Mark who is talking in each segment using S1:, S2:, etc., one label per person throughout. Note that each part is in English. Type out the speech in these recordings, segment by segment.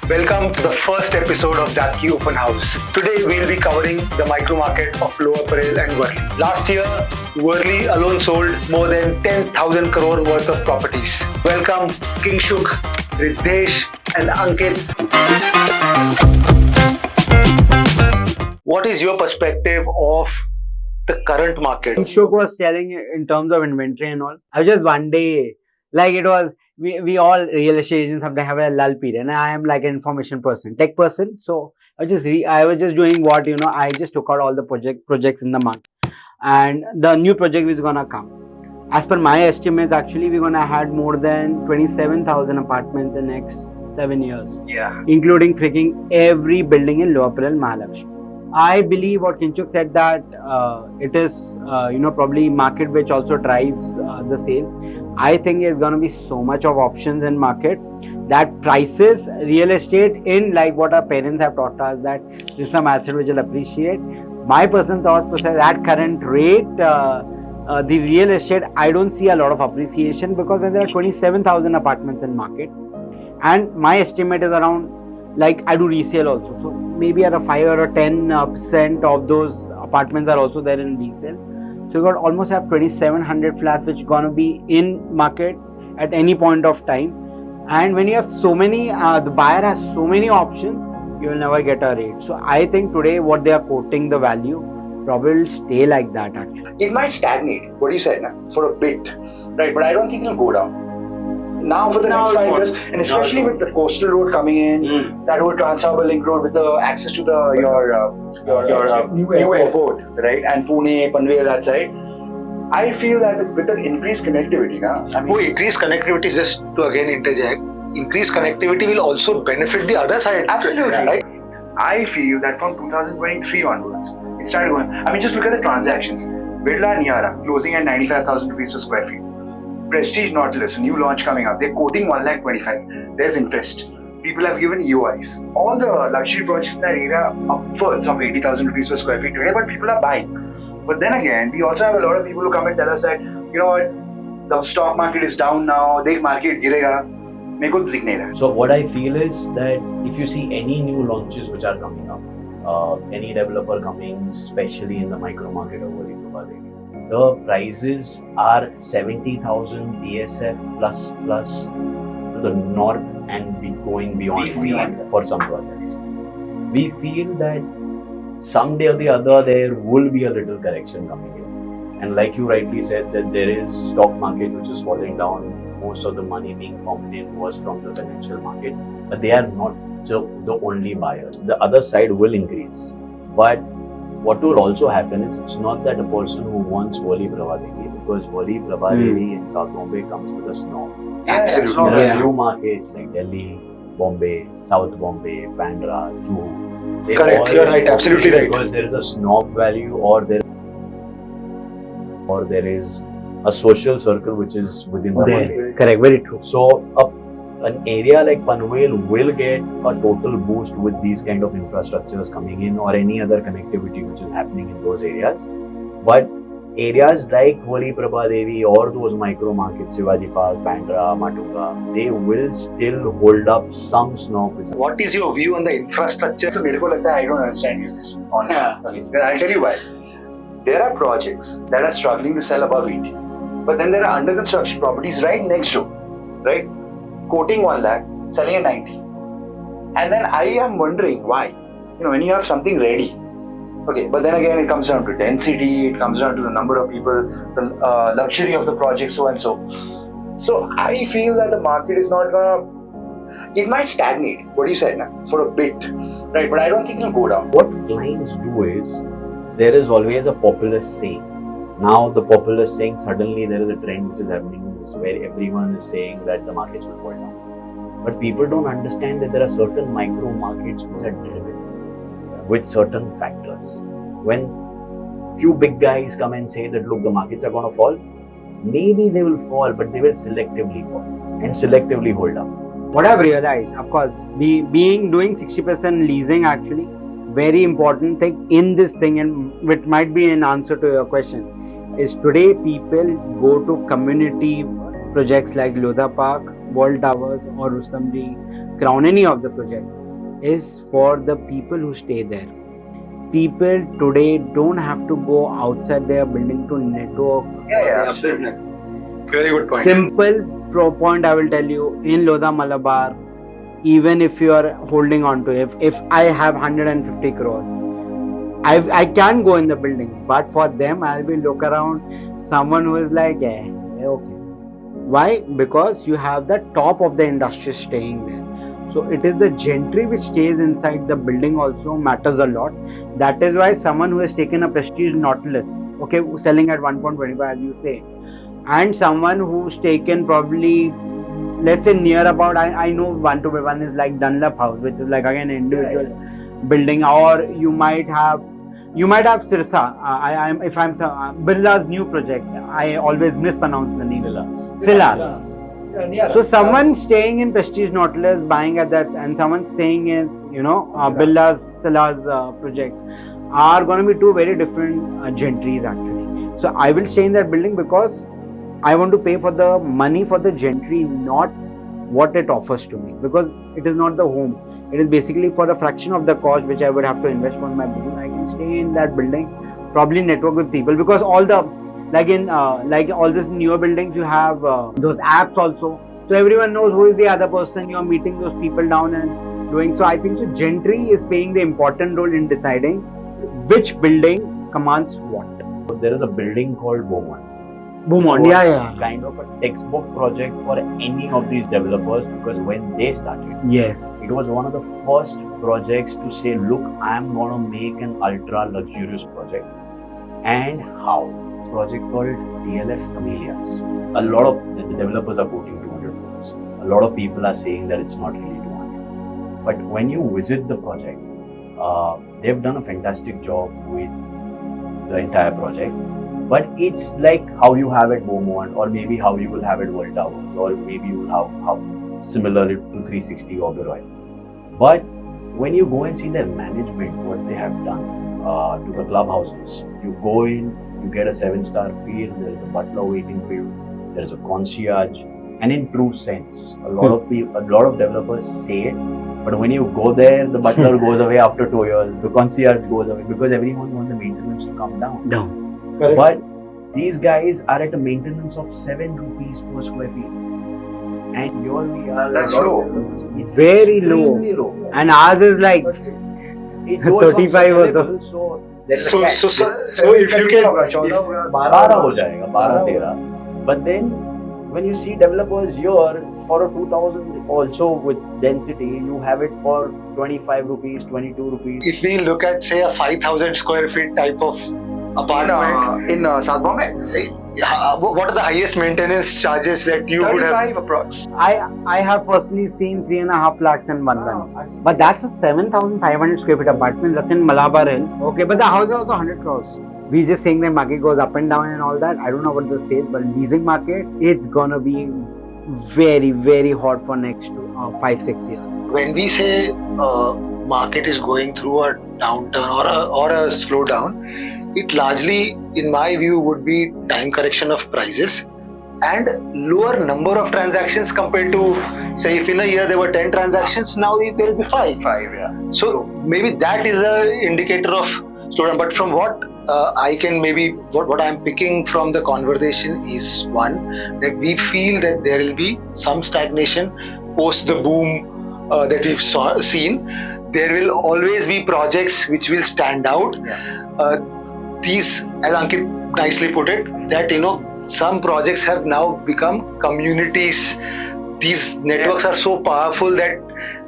S1: Welcome to the first episode of Zapkey Openhouse. Today we'll be covering the micro market of Lower Parel and Worli. Last year, Worli alone sold more than 10,000 crore worth of properties. Welcome Kingshuk, Riddesh and Ankit. What is your perspective of the current market?
S2: Shok was telling in terms of inventory and all. I was just one day, like it was, we all real estate agents sometimes have a lull period, and I am like an information person, tech person. So I was just doing what I just took out all the projects in the market, and the new project is gonna come. As per my estimates, actually we're gonna add more than 27,000 apartments in next 7 years.
S1: Yeah.
S2: Including freaking every building in Lower Parel, Mahalakshmi. I believe what Kinshuk said, that it is probably market which also drives the sales. I think it's going to be so much of options in market that prices real estate in, like what our parents have taught us, that this is some asset which will appreciate. My personal thought process, at current rate, the real estate, I don't see a lot of appreciation, because when there are 27,000 apartments in market, and my estimate is around, like I do resale also, so maybe at a 5 or 10% of those apartments are also there in resale. So you got almost have 2,700 flats which gonna be in market at any point of time. And when you have so many, the buyer has so many options, you will never get a rate. So I think today what they are quoting the value probably will stay like that actually.
S3: It might stagnate, what you said, for a bit, right? But I don't think it'll go down. Now for the next 5 years, and especially with the coastal road coming in, that whole Trans-Harbour Link Road with the access to your new airport, right? And Pune, Panvel, that side. I feel that with the increased connectivity,
S1: Increased connectivity, just to again interject, increased connectivity will also benefit the other side.
S3: Absolutely.
S1: Right?
S3: I feel that from 2023 onwards, it started going. I mean, just look at the transactions. Birla Niara closing at 95,000 rupees per square feet. Prestige Nautilus, a new launch coming up. They're quoting 1,25,000. There's interest. People have given EOIs. All the luxury projects in that area upwards of 80,000 rupees per square feet today, but people are buying. But then again, we also have a lot of people who come and tell us that, you know what, the stock market is down now, the market girega. Mere ko dikh nahi raha.
S4: So what I feel is that if you see any new launches which are coming up, any developer coming, especially in the micro market of Worli, the prices are 70,000 DSF plus to the north and going beyond for some projects. We feel that someday or the other there will be a little correction coming in. And like you rightly said, that there is stock market which is falling down. Most of the money being pumped in was from the financial market, but they are not the only buyers. The other side will increase. But what will also happen is, it's not that a person who wants Worli Prabhadevi, because Worli Prabhadevi in South Bombay comes with a snob.
S1: Absolutely.
S4: There are few markets like Delhi, Bombay, South Bombay, Bandra, Juhu.
S1: Correct, you're right, absolutely right.
S4: Because there is a snob value, or there is a social circle which is within the market.
S2: Correct, very true.
S4: So an area like Panvel will get a total boost with these kind of infrastructures coming in, or any other connectivity which is happening in those areas. But areas like Worli Prabhadevi or those micro markets, Shivaji Park, Bandra, Matunga, they will still hold up some snobism.
S1: What is your view on the infrastructure?
S3: So mere ko lagta hai, I don't understand you, honestly. Okay. Then I'll tell you why. There are projects that are struggling to sell above 80. But then there are under construction properties right next door, right? Quoting 1 lakh, selling at 90. And then I am wondering why. When you have something ready. Okay, but then again it comes down to density, it comes down to the number of people, the luxury of the project, so and so. So I feel that the market is not gonna, it might stagnate, what you said, for a bit, right? But I don't think it'll go down.
S4: What clients do is, there is always a populist saying. Now the populist saying, suddenly there is a trend which is happening, where everyone is saying that the markets will fall down. But people don't understand that there are certain micro markets which are driven with certain factors. When few big guys come and say that, look, the markets are going to fall, maybe they will fall, but they will selectively fall and selectively hold up.
S2: What I've realized, of course, doing 60% leasing actually, very important thing in this thing, and which might be an answer to your question, is today people go to community projects like Lodha Park, World Towers or Rustamji crown any of the project is for the people who stay there. People today don't have to go outside their building to network
S3: Yeah,
S2: business.
S1: Very good point.
S2: Simple point I will tell you, in Lodha Malabar, even if you are holding on to it, if I have 150 crores, I can go in the building, but for them I'll be look around someone who is like, okay. Why? Because you have the top of the industry staying there. So it is the gentry which stays inside the building also matters a lot. That is why someone who has taken a prestige Nautilus, okay, selling at 1.25 as you say, and someone who's taken probably, let's say near about, I know 1 is like Dunlop House, which is like again an individual building, or you might have Sirsa. Birla's new project. I always mispronounce the name. Silas. So someone staying in Prestige Nautilus, buying at that, and someone staying in, Birla's Silas project, are going to be two very different gentries actually. So I will stay in that building because I want to pay for the money for the gentry, not what it offers to me, because it is not the home. It is basically for a fraction of the cost which I would have to invest for my building. I can stay in that building, probably network with people, because all the like all these newer buildings you have those apps also, so everyone knows who is the other person. You are meeting those people down and doing. So I think so gentry is playing the important role in deciding which building commands what.
S4: There is a building called Beaumont.
S2: Beaumont, yeah.
S4: Kind of a textbook project for any of these developers, because when they started,
S2: Yes.
S4: it was one of the first projects to say, look, I am going to make an ultra luxurious project. And how? Project called DLF Camellias. A lot of the developers are quoting 200 crores. A lot of people are saying that it's not really 200. But when you visit the project, they've done a fantastic job with the entire project. But it's like how you have at Beaumont, or maybe how you will have at World Towers, or maybe you will have similar to 360 or Beroy. But when you go and see their management, what they have done to the clubhouses, you go in, you get a 7-star feel, there is a butler waiting for you, there is a concierge, and in true sense, a lot of developers say it, but when you go there, the butler goes away after 2 years, the concierge goes away, because everyone wants the maintenance to come down.
S1: Correct.
S4: But these guys are at a maintenance of 7 rupees per square feet. And here we are.
S3: That's low.
S4: It's
S2: Very
S4: extremely
S2: low. And ours is like
S4: it goes
S2: 35 or
S4: sellable, so
S1: So if you can,
S4: 12 हो जाएगा, 12-13. But then when you see developers here for a 2000 also with density, you have it for 25 rupees, 22 rupees.
S1: if we look at say a 5,000 square feet type of apartment,
S3: in South Bombay,
S1: what are the highest maintenance charges that you would have?
S3: 35 approx.
S2: I have personally seen 3.5 lakhs in Bandhan. But that's a 7,500 square feet apartment. That's in Malabar Hill. Okay, but the house is also 100 crores. We just saying that market goes up and down and all that. I don't know about the state, but leasing market, it's gonna be very, very hot for next 5-6 years.
S1: When we say market is going through a downturn or a slowdown, it largely, in my view, would be time correction of prices and lower number of transactions compared to, say, if in a year there were 10 transactions, now there will be 5.
S3: 5, yeah.
S1: So maybe that is an indicator of slowdown. But from what I can maybe, what I'm picking from the conversation is one, that we feel that there will be some stagnation post the boom that we've seen. There will always be projects which will stand out.
S3: Yeah.
S1: These, as Ankit nicely put it, that some projects have now become communities. These networks are so powerful that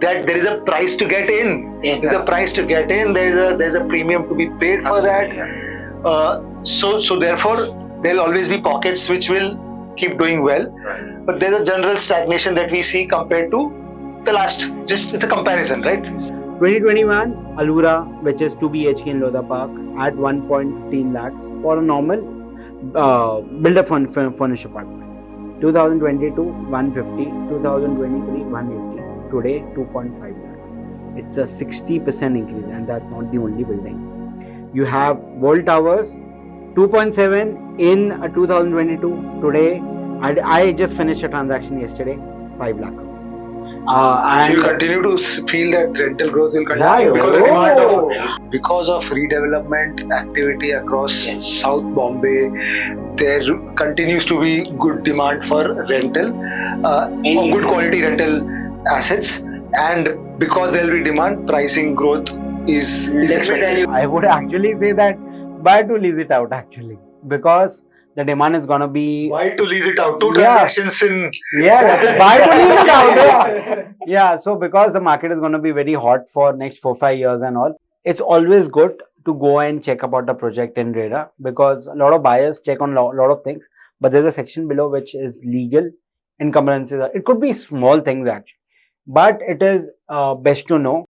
S1: there is a price to get in. There's a price to get in. There's a premium to be paid for that. So therefore, there'll always be pockets which will keep doing well.
S3: Right.
S1: But there's a general stagnation that we see compared to the last. Just it's a comparison, right?
S2: 2021, Alura, which is 2 BHK in Lodha Park, at 1.15 lakhs for a normal builder furnished apartment. 2022, 150. 2023, 180. Today, 2.5 lakhs. It's a 60% increase, and that's not the only building. You have World Towers, 2.7 in 2022. Today, I just finished a transaction yesterday, 5 lakh rupees. And
S1: you'll continue to feel that rental growth will continue
S2: Yeah,
S1: because the demand
S2: oh.
S1: because of redevelopment activity across
S3: Yes.
S1: South Bombay. There continues to be good demand for rental, or good quality rental assets, and because there will be demand, pricing growth is expected.
S2: I would actually say that buy to lease it out actually, because the demand is gonna be
S1: Why to lease it out? Two
S2: Yeah.
S1: transactions in.
S2: yeah, that's it. Buy to lease it out. Yeah. Yeah, so because the market is going to be very hot for next 4-5 years and all, it's always good to go and check about the project in radar, because a lot of buyers check on lot of things, but there's a section below which is legal encumbrances. It could be small things actually, but it is best to know